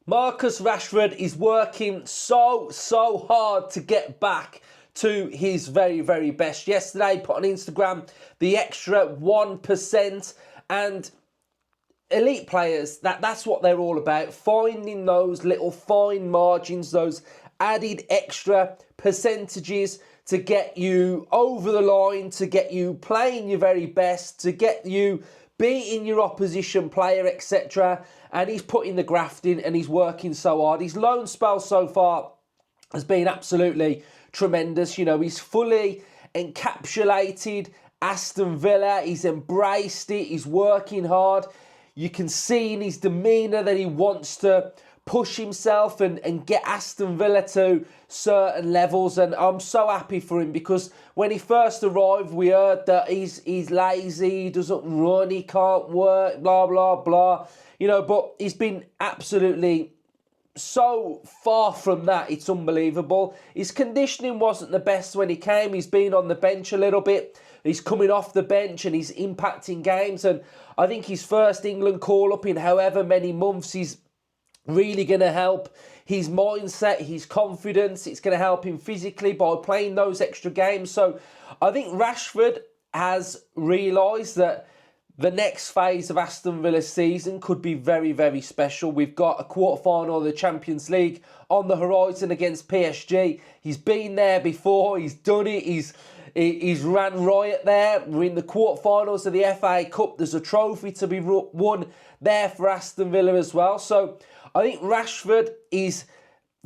Marcus Rashford is working so hard to get back to his very best. Yesterday, put on Instagram the extra 1%, and elite players, that's what they're all about, finding those little fine margins, those added extra percentages to get you over the line, to get you playing your very best, to get you beating your opposition player, etc. And he's putting the graft in and he's working so hard. His loan spell so far has been absolutely tremendous. You know, he's fully encapsulated Aston Villa. He's embraced it. He's working hard. You can see in his demeanour that he wants to push himself and get Aston Villa to certain levels. And I'm so happy for him, because when he first arrived, we heard that he's lazy, he doesn't run, he can't work, blah, blah, blah. You know, but he's been absolutely so far from that, it's unbelievable. His conditioning wasn't the best when he came. He's been on the bench a little bit. He's coming off the bench and he's impacting games. And I think his first England call-up in however many months is really going to help his mindset, his confidence. It's going to help him physically by playing those extra games. So I think Rashford has realised that the next phase of Aston Villa's season could be very special. We've got a quarter-final of the Champions League on the horizon against PSG. He's been there before. He's done it. He's ran riot there. We're in the quarter-finals of the FA Cup. There's a trophy to be won there for Aston Villa as well. So I think Rashford is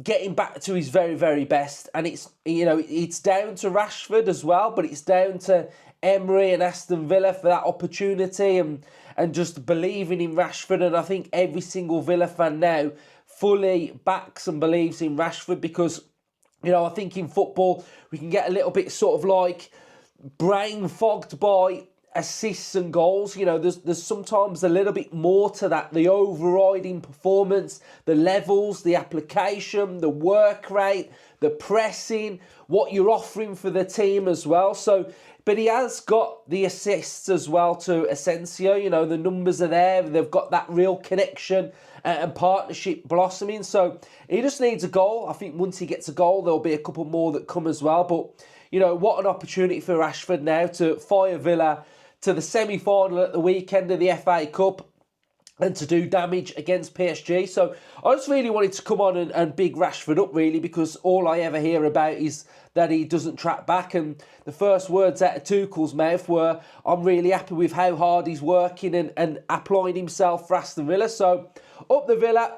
getting back to his very best. And it's, you know, it's down to Rashford as well, but it's down to Emery and Aston Villa for that opportunity and just believing in Rashford. And I think every single Villa fan now fully backs and believes in Rashford, because, you know, I think in football we can get a little bit sort of like brain fogged by assists and goals. You know, there's sometimes a little bit more to that. The overriding performance, the levels, the application, the work rate, the pressing, what you're offering for the team as well. So, but he has got the assists as well to Asensio. You know, the numbers are there. They've got that real connection and partnership blossoming. So he just needs a goal. I think once he gets a goal, there'll be a couple more that come as well. But, you know, what an opportunity for Rashford now to fire Villa to the semi-final at the weekend of the FA Cup and to do damage against PSG. So I just really wanted to come on and big Rashford up, really, because all I ever hear about is that he doesn't track back. And the first words out of Tuchel's mouth were, I'm really happy with how hard he's working and applying himself for Aston Villa. So up the Villa,